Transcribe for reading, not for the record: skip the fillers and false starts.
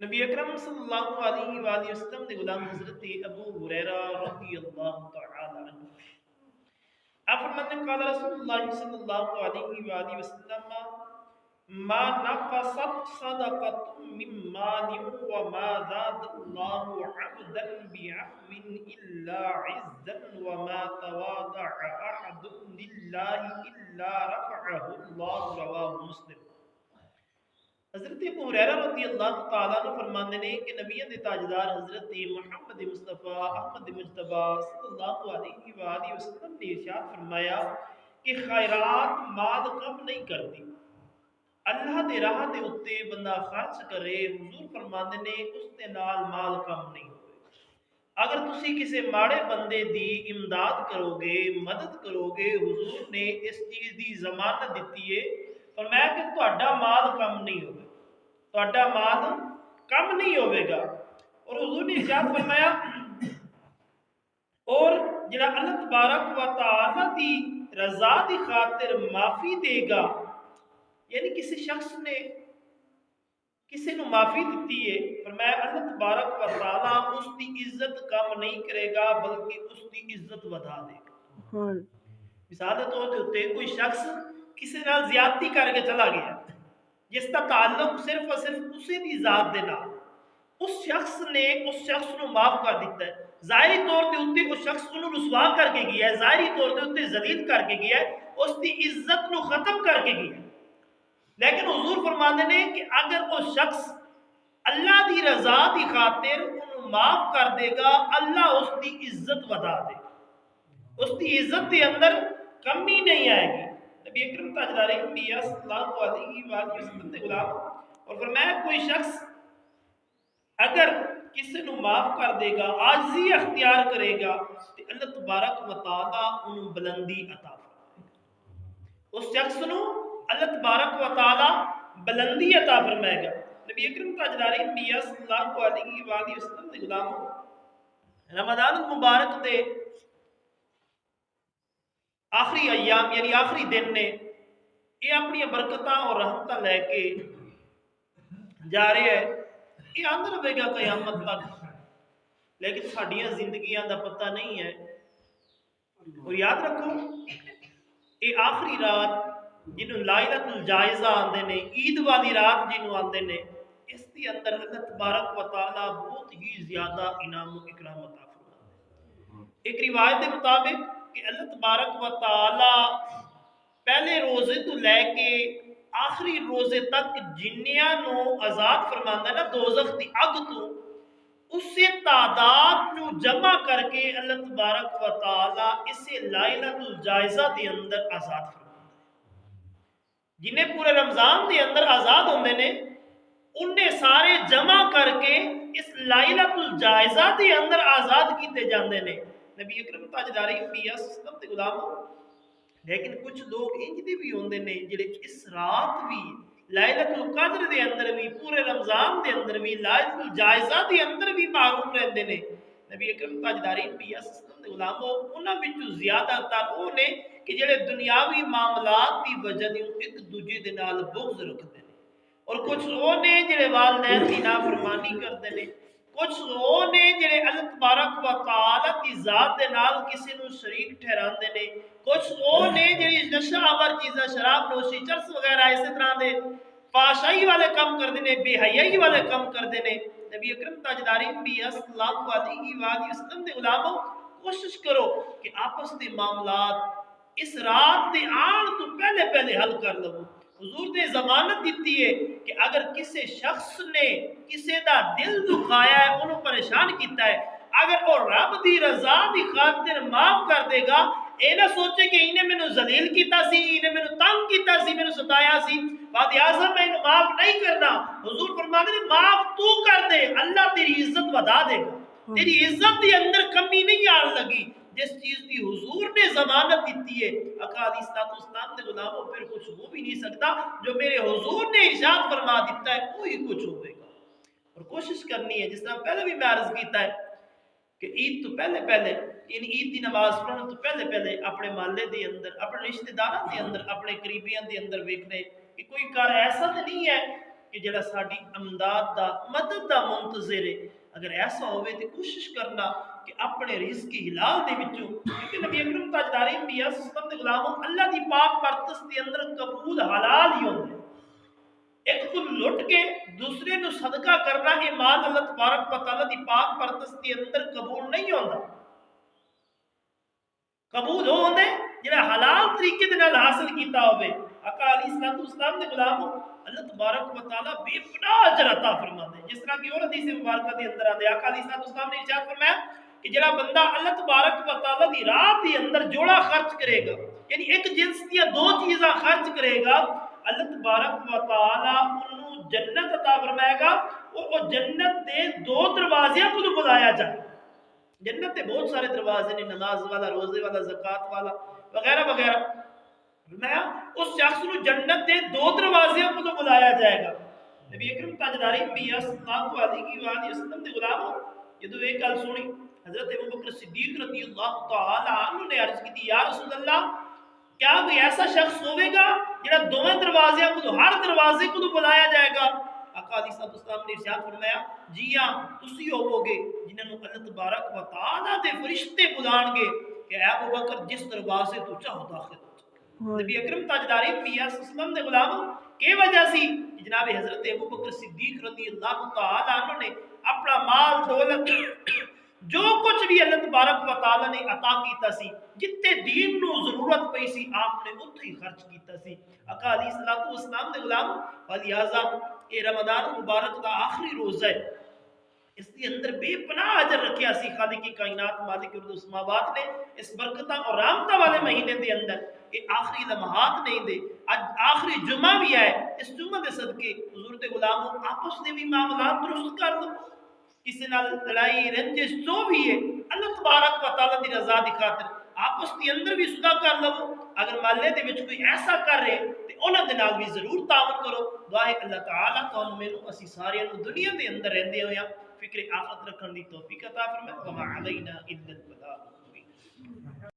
نبی اکرم صلی اللہ علیہ وآلہ وسلم نے غلام حضرت ابو ہریرہ رضی اللہ تعالی عنہ آپ فرماتے ہیں قال رسول اللہ صلی اللہ علیہ وآلہ وسلم ما نقصت صدقة من مال وما زاد الله عبدا بعفو إلا عزا وما تواضع أحد لله إلا رفعه الله رواه مسلم۔ حضرت ابو ہریرہ رضی اللہ تعالیٰ عنہ فرماتے ہیں کہ نبیوں دے تاجدار حضرت محمد مصطفیٰ احمد مجتبی صلی اللہ علیہ وآلہ وسلم نے ارشاد فرمایا کہ خیرات مال کم نہیں کرتی، اللہ دے راہ دے اتے بندہ خرچ کرے، حضور فرماتے ہیں اس دے نال مال کم نہیں ہوئے۔ اگر تسی کسی ماڑے بندے دی امداد کرو گے، مدد کرو گے، حضور نے اس چیز دی ضمانت دیتی ہے، فرمایا کہ تہاڈا مال کم نہیں ہوگا، تہاڈا مال کم نہیں ہوئے گا۔ اور حضور نے ارشاد فرمایا اور جڑا اللہ تبارک و تعالی دی رضا دی خاطر معافی دے گا، یعنی کسی شخص نے کسی نو معافی دیتی ہے، فرمایا اللہ تبارک و تعالی اس دی عزت کم نہیں کرے گا بلکہ اس دی عزت بڑھا دے گا۔ مثال کے طور پہ کوئی شخص کسی نال زیادتی کر کے چلا گیا جس کا تعلق صرف اور صرف اسی دی ذات دے نال، اس شخص نے اس شخص نو معاف کر دیتا ہے، ظاہری طور تے اوتے اس شخص کو رسوا کر کے گیا ہے، ظاہری طور تے اوتے ذلیل کر کے گیا ہے، اس دی عزت نو ختم کر کے گیا ہے، لیکن حضور فرماتے ہیں کہ اگر وہ شخص اللہ دی رضا دی خاطر انہوں معاف کر دے گا، اللہ اس دی عزت بڑھا دے گا، اس دی عزت دے اندر کمی نہیں آئے گی۔ نبی اکرم تاجدار انبیاء صلی اللہ علیہ وآلہ وسلم نے غلام اور فرمایا کوئی شخص اگر کسی نو معاف کر دے گا، عاجزی اختیار کرے گا تو اللہ تبارک و تعالی انہوں بلندی عطا فرمائے گا، اس شخص نو اللہ تبارک و تعالی بلندی عطا فرمائے گا۔ نبی اکرم تاجدار انبیاء صلی اللہ علیہ وآلہ وسلم نے غلام رمضان المبارک دے آخری ایام یعنی آخری دن نے یہ اپنی برکتاں اور رحمتاں لے کے جا رہے ہیں، یہ آندر رہے گا قیامت تک، لیکن ساڈیاں زندگیاں دا پتہ نہیں ہے۔ اور یاد رکھو یہ آخری رات جنہوں لائلۃ الجائزہ آندے نے، عید والی رات جنہوں آندے نے، اس دی اندر اللہ تبارک و تعالی بہت ہی زیادہ انعام و اکرام عطا فرماتے ہیں۔ ایک روایت کے مطابق کہ اللہ تبارک و تعالی پہلے روزے تو لے کے آخری روزے تک جنیاں نو آزاد فرماندا ہے نا دوزخ دی اگ تو، اسے تعداد نو جمع کر کے اللہ تبارک و تعالی اسے لائلۃ الجائزہ دے اندر آزاد فرماندا ہے۔ جنہیں پورے رمضان دے اندر آزاد ہوندے نے انہیں سارے جمع کر کے اس لائلۃ الجائزہ دے اندر آزاد کیتے جاندے نے۔ نبی اکرم تاجدار انبیاء صلی اللہ علیہ وسلم دے غلام، لیکن کچھ لوگ انج دے بھی ہوندے نے جڑے اس رات بھی لائلۃ القدر دے اندر بھی پورے رمضان دے اندر بھی لائلۃ الجائزہ دے اندر بھی معروف رہندے نے۔ نبی اکرم تاجدار انبیاء صلی اللہ علیہ وسلم دے غلام انہاں وچوں زیادہ تر وہ نے کہ جڑے دنیاوی معاملات دی وجہ دی ایک دوجے دے نال بغض رکھدے نے، اور کچھ وہ نے جڑے والدین دی نافرمانی کردے نے، کچھ وہ نے جڑے اللہ تبارک و تعالی کی ذات دے نال کسی نو شریک ٹھہراندے نے، کچھ وہ نے جڑی نشہ آور چیزاں شراب نوشی چرس وغیرہ اسی طرح دے فحاشائی والے کم کردے نے، بے حیائی والے کم کردے نے۔ نبی اکرم تاجدار انبیاء صلی اللہ علیہ وآلہ وسلم دے غلاموں کوشش کرو کہ آپس دے معاملات اس رات دے آن تو پہلے پہلے حل کر لو۔ حضور نے ضمانت دیتی ہے کہ اگر کسی شخص نے کسی دا دل دکھایا ہے، انہوں پریشان کیتا ہے، اگر وہ رب دی رضا دی خاطر معاف کر دے گا، اے نہ سوچے کہ انہیں میں نے ذلیل کیتا سی، انہیں میں نے تنگ کیتا سی، میں نے ستایا سی، بعد اعظم میں انہیں معاف نہیں کرنا۔ حضور فرماتے ہیں معاف تو کر دے، اللہ تیری عزت بڑھا دے گا، تیری عزت دی اندر کمی نہیں آن لگی۔ جس چیز کی حضور نے ضمانت دیتی ہے آقا علیہ الصلوۃ والسلام نے غلاموں پھر کچھ ہو بھی نہیں سکتا، جو میرے حضور نے ارشاد فرما دیتا ہے وہی کچھ ہوئے گا۔ اور کوشش کرنی ہے جس طرح پہلے بھی میں عرض کیتا ہے کہ عید تو پہلے پہلے یعنی عید دی نماز پڑھنے تو پہلے پہلے اپنے محلے دے اندر، اپنے رشتہ داراں دے اندر، اپنے قریبیاں دے اندر ویکھنے کہ کوئی کار ایسا تو نہیں ہے کہ جڑا ساڈی امداد دا مدد دا منتظر ہے. اگر ایسا ہوئے تو کوشش کرنا کہ اپنے رزق حلال دے وچوں، کیونکہ نبی اکرم تاجدار انبیاء صلی اللہ علیہ وسلم دے غلاموں اللہ دی پاک پرستش دے اندر قبول حلال ہی ہوندے. ایک تو لٹ کے دوسرے نو صدقہ کرنا یہ مال اللہ تبارک و تعالی دی پاک پرستش دے اندر قبول نہیں ہوندا. قبول ہوندے جڑا حلال طریقے دے نال حاصل کیتا ہوئے. آقا علیہ الصلوۃ والسلام دے غلاموں اللہ تبارک و تعالی بے پناہ اجر عطا فرماندے. جس طرح کہ اور حدیث مبارکہ دے اندر آندے آقا علیہ الصلوۃ والسلام نے ارشاد فرمایا کہ جڑا بندہ اللہ تبارک و تعالی دی راہ دے اندر جوڑا خرچ کرے گا، یعنی ایک جنس دیا دو چیزاں خرچ کرے گا، اللہ تبارک و تعالی انہوں جنت عطا فرمائے گا اور وہ جنت دے دو دروازے کو بلایا جائے. جنت دے بہت سارے دروازے نے، نماز والا، روزے والا، زکوٰۃ والا وغیرہ وغیرہ. فرمایا اس شخص کو جنت دے دو دروازے کو بلایا جائے گا. نبی اکرم تاجدار انبیاء صلی اللہ علیہ وسلم دے غلاموں جدو ایک گل سنی حضرت ابوبکر صدیق رضی اللہ تعالی عنہ نے عرض کی تھی یا رسول اللہ کیا کوئی ایسا شخص ہوئے گا جڑا دونوں دروازے کو ہر دروازے کو بلایا جائے گا؟ آقا علیہ السلام نے ارشاد فرمایا جی ہاں تسی ہوو گے جنہاں نوں اللہ تبارک و تعالی دے فرشتے بلان گے کہ اے ابوبکر جس دروازے تو چاہو داخل ہو. نبی اکرم تاجدار انبیاء صلی اللہ علیہ وسلم دے غلاموں کی وجہ سی جناب حضرت ابوبکر صدیق رضی اللہ تعالی عنہ نے اپنا مال دولت جو کچھ بھی اللہ تبارک و تعالی نے عطا کیتا سی، جتے دین نو ضرورت پئی سی آپ نے اتھے ہی خرچ کیتا سی. آقا علیہ الصلوۃ والسلام دے غلاموں ولہذا اے رمضان مبارک دا آخری روزہ ہے، اس کے اندر بے پناہ اجر رکھیا سی خالق کی کائنات مالک ارض و سماوات نے اس برکتاں اور رحمتاں والے مہینے دے اندر. یہ آخری لمحات نہیں دے، آج آخری جمعہ بھی ہے، اس جمعہ دے صدقے حضور دے غلاموں آپس دے بھی معاملات درست کر لو. کسی نال لڑائی رنجش جو بھی ہے اللہ تبارک و تعالی دی رضا دی خاطر آپس کے اندر بھی صدا کر لو. اگر محلے دے وچ کوئی ایسا کر رہے تے انہاں دے نال بھی ضرور تعاون کرو. دعا ہے اللہ تعالی تانوں مینوں اسی سارے نوں دنیا دے اندر رہندے ہویا فکر آخرت رکھن دی توفیق عطا فرمائے. وما علینا الا البلاغ.